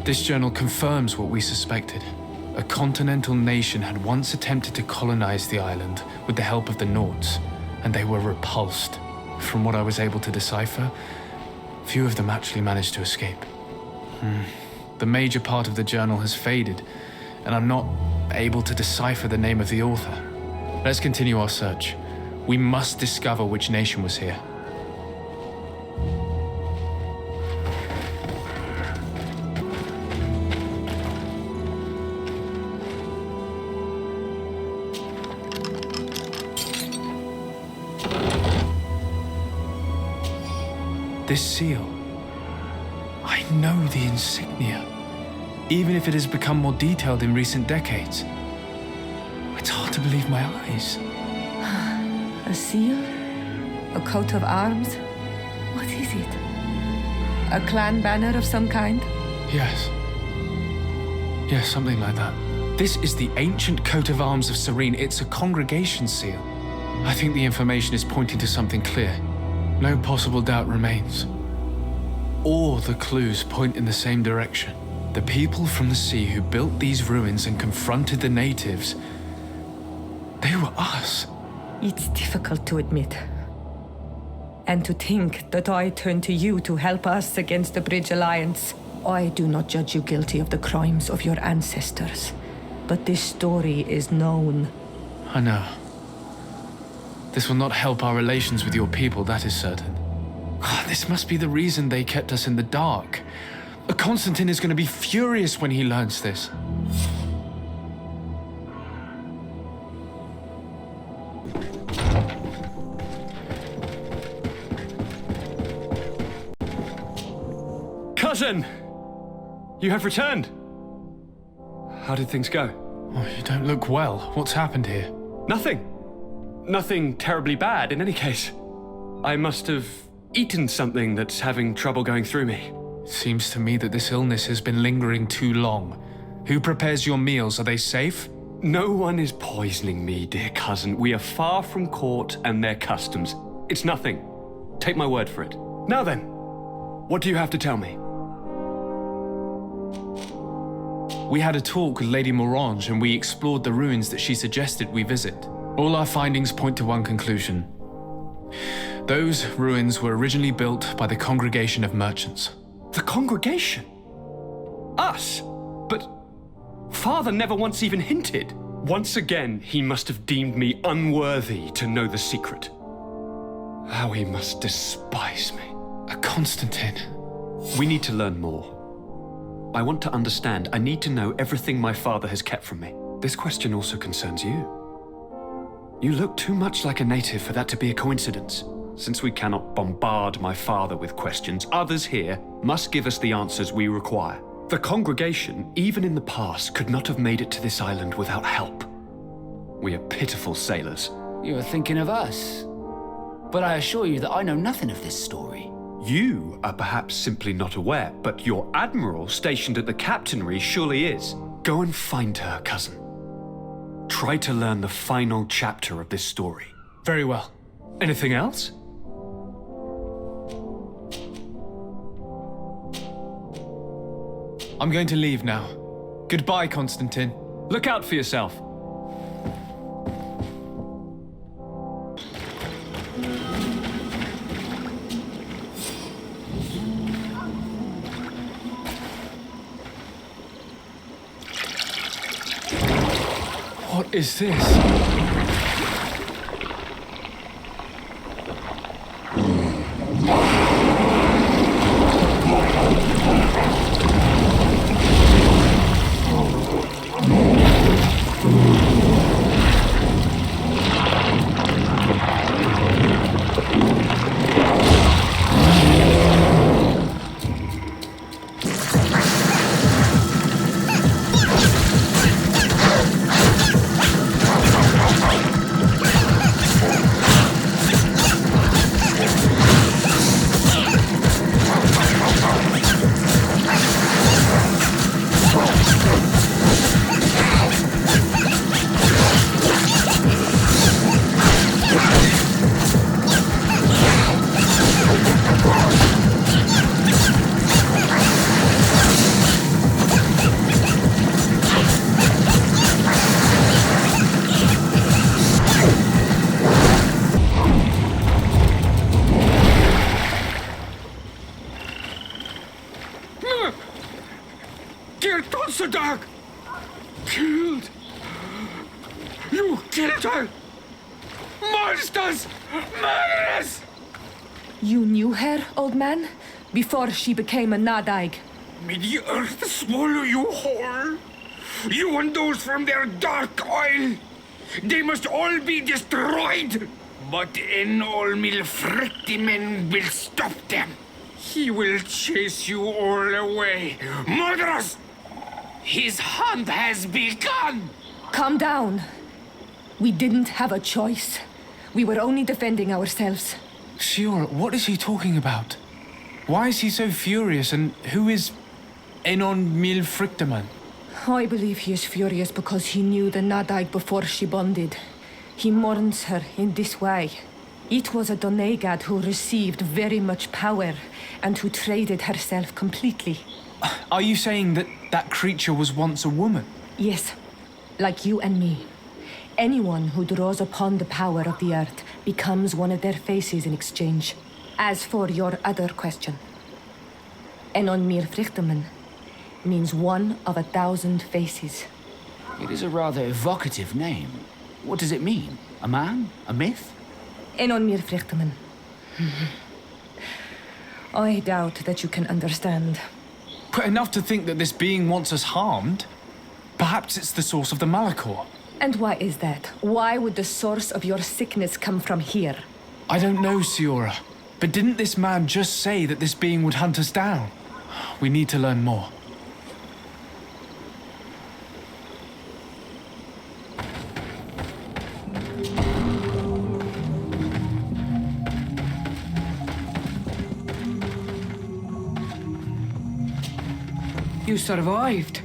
This journal confirms what we suspected. A continental nation had once attempted to colonize the island with the help of the Nords, and they were repulsed. From what I was able to decipher, few of them actually managed to escape. The major part of the journal has faded, and I'm not able to decipher the name of the author. Let's continue our search. We must discover which nation was here. This seal. I know the insignia, even if it has become more detailed in recent decades. It's hard to believe my eyes. A seal? A coat of arms? What is it? A clan banner of some kind? Yes. Yes, something like that. This is the ancient coat of arms of Serene. It's a congregation seal. I think the information is pointing to something clear. No possible doubt remains. All the clues point in the same direction. The people from the sea who built these ruins and confronted the natives, they were us. It's difficult to admit. And to think that I turn to you to help us against the Bridge Alliance. I do not judge you guilty of the crimes of your ancestors. But this story is known. I know. This will not help our relations with your people, that is certain. This must be the reason they kept us in the dark. Constantine is going to be furious when he learns this. Cousin! You have returned! How did things go? Oh, you don't look well. What's happened here? Nothing. Nothing terribly bad, in any case. I must have eaten something that's having trouble going through me. Seems to me that this illness has been lingering too long. Who prepares your meals? Are they safe? No one is poisoning me, dear cousin. We are far from court and their customs. It's nothing. Take my word for it. Now then, what do you have to tell me? We had a talk with Lady Morange and we explored the ruins that she suggested we visit. All our findings point to one conclusion. Those ruins were originally built by the Congregation of Merchants. The congregation? Us? But Father never once even hinted. Once again, he must have deemed me unworthy to know the secret. How he must despise me. Constantine. We need to learn more. I want to understand. I need to know everything my father has kept from me. This question also concerns you. You look too much like a native for that to be a coincidence. Since we cannot bombard my father with questions, others here must give us the answers we require. The congregation, even in the past, could not have made it to this island without help. We are pitiful sailors. You are thinking of us. But I assure you that I know nothing of this story. You are perhaps simply not aware, but your admiral stationed at the captainry surely is. Go and find her, cousin. Try to learn the final chapter of this story. Very well. Anything else? I'm going to leave now. Goodbye, Constantine. Look out for yourself. What is this? killed! You killed her! Monsters! Murderers! You knew her, old man? Before she became a Nadaig? May the earth swallow you whole! You and those from their dark oil! They must all be destroyed! But Enolmil Frictimen will stop them! He will chase you all away! Murderers! His hunt has begun! Calm down. We didn't have a choice. We were only defending ourselves. Siora, what is he talking about? Why is he so furious, and who is Enon Mil Frictaman? I believe he is furious because he knew the Nadaig before she bonded. He mourns her in this way. It was a Donegad who received very much power and who traded herself completely. Are you saying that that creature was once a woman? Yes, like you and me. Anyone who draws upon the power of the earth becomes one of their faces in exchange. As for your other question, Enon Mir Frichteman means one of 1,000 faces. It is a rather evocative name. What does it mean? A man? A myth? Enon Mir Frichteman. I doubt that you can understand. But enough to think that this being wants us harmed? Perhaps it's the source of the Malachor. And why is that? Why would the source of your sickness come from here? I don't know, Siora. But didn't this man just say that this being would hunt us down? We need to learn more. You survived.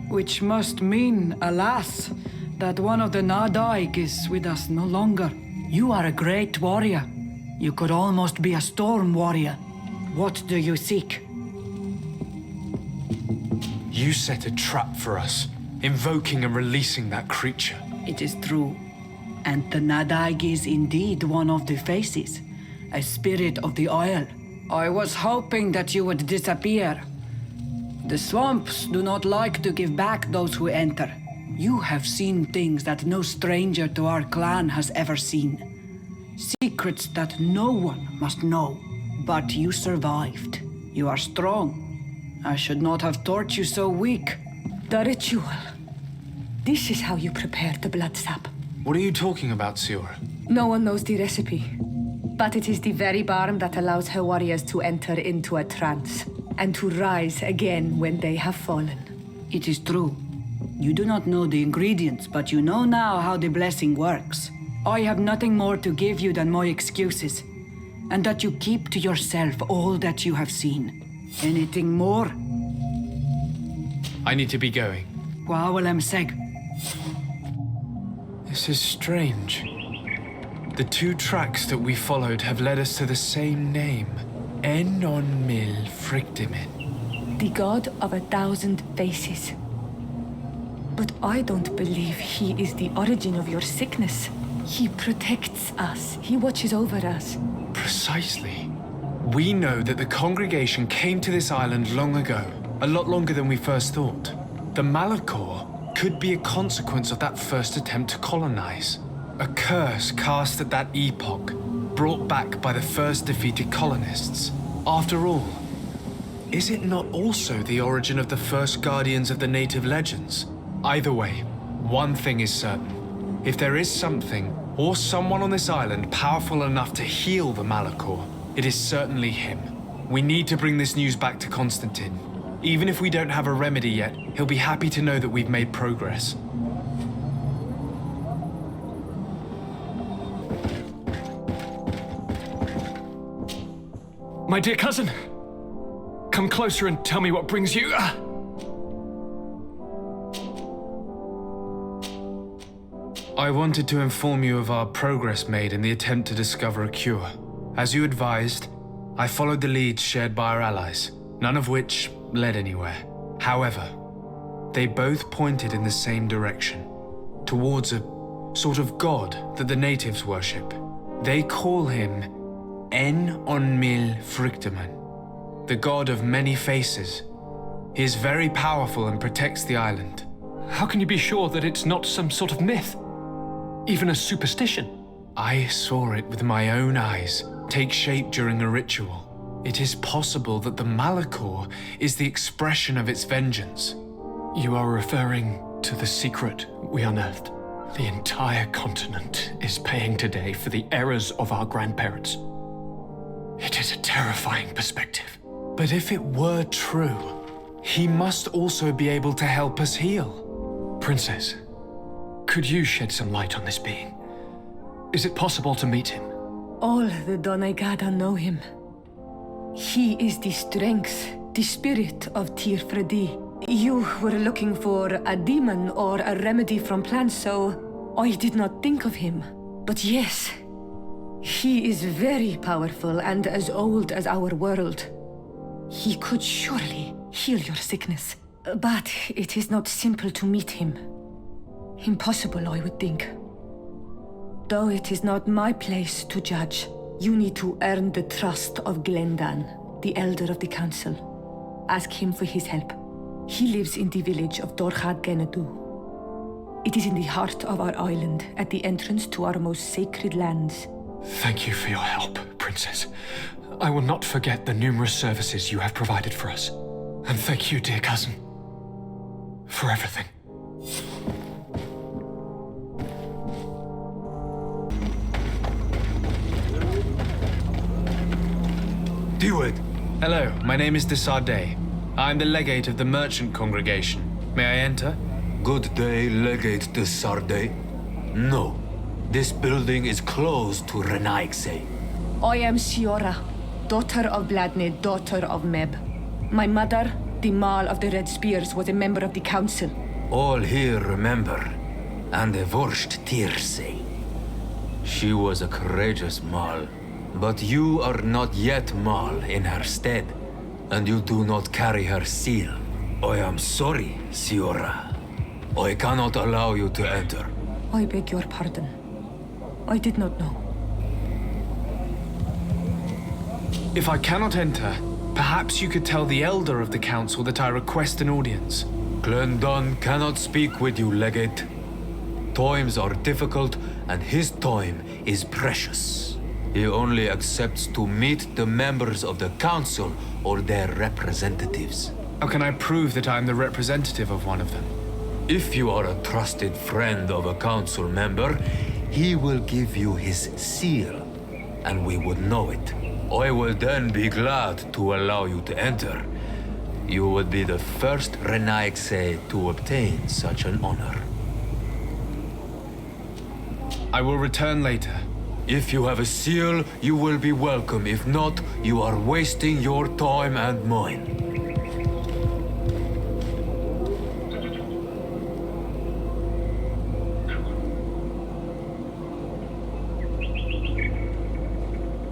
Which must mean, alas, that one of the Nadaig is with us no longer. You are a great warrior. You could almost be a storm warrior. What do you seek? You set a trap for us, invoking and releasing that creature. It is true. And the Nadaig is indeed one of the faces, a spirit of the oil. I was hoping that you would disappear. The swamps do not like to give back those who enter. You have seen things that no stranger to our clan has ever seen. Secrets that no one must know. But you survived. You are strong. I should not have thought you so weak. The ritual. This is how you prepare the blood sap. What are you talking about, Siora? No one knows the recipe. But it is the very barm that allows her warriors to enter into a trance and to rise again when they have fallen. It is true. You do not know the ingredients, but you know now how the blessing works. I have nothing more to give you than my excuses, and that you keep to yourself all that you have seen. Anything more? I need to be going. Seg. This is strange. The two tracks that we followed have led us to the same name. Enon Mil Frictimen. The god of 1,000 faces. But I don't believe he is the origin of your sickness. He protects us. He watches over us. Precisely. We know that the congregation came to this island long ago, a lot longer than we first thought. The Malachor could be a consequence of that first attempt to colonize. A curse cast at that epoch, brought back by the first defeated colonists. After all, is it not also the origin of the first guardians of the native legends? Either way, one thing is certain. If there is something, or someone on this island powerful enough to heal the Malachor, it is certainly him. We need to bring this news back to Constantine. Even if we don't have a remedy yet, he'll be happy to know that we've made progress. My dear cousin, come closer and tell me what brings you. I wanted to inform you of our progress made in the attempt to discover a cure. As you advised, I followed the leads shared by our allies, none of which led anywhere. However, they both pointed in the same direction, towards a sort of god that the natives worship. They call him En-on-mil Frictaman, the god of many faces. He is very powerful and protects the island. How can you be sure that it's not some sort of myth? Even a superstition? I saw it with my own eyes take shape during a ritual. It is possible that the Malachor is the expression of its vengeance. You are referring to the secret we unearthed. The entire continent is paying today for the errors of our grandparents. It is a terrifying perspective. But if it were true, he must also be able to help us heal. Princess, could you shed some light on this being? Is it possible to meet him? All the Donegada know him. He is the strength, the spirit of Tirfredi. You were looking for a demon or a remedy from plants, so I did not think of him. But yes, he is very powerful and as old as our world. He could surely heal your sickness. But it is not simple to meet him. Impossible, I would think. Though it is not my place to judge, you need to earn the trust of Glendan, the elder of the council. Ask him for his help. He lives in the village of Dorchad Genedu. It is in the heart of our island, at the entrance to our most sacred lands. Thank you for your help, Princess. I will not forget the numerous services you have provided for us. And thank you, dear cousin, for everything. Deward. Hello, my name is Desardet. I'm the legate of the merchant congregation. May I enter? Good day, Legate de Sarde. No, this building is closed to Renaigse. I am Siora, daughter of Bladne, daughter of Meb. My mother, the Mal of the Red Spears, was a member of the council. All here remember, and the Vorst Tirse. She was a courageous Mal, but you are not yet Mal in her stead, and you do not carry her seal. I am sorry, Siora. I cannot allow you to enter. I beg your pardon. I did not know. If I cannot enter, perhaps you could tell the elder of the council that I request an audience. Glendon cannot speak with you, Legate. Times are difficult, and his time is precious. He only accepts to meet the members of the council or their representatives. How can I prove that I am the representative of one of them? If you are a trusted friend of a council member, he will give you his seal, and we would know it. I will then be glad to allow you to enter. You would be the first Renaigse to obtain such an honor. I will return later. If you have a seal, you will be welcome. If not, you are wasting your time and mine.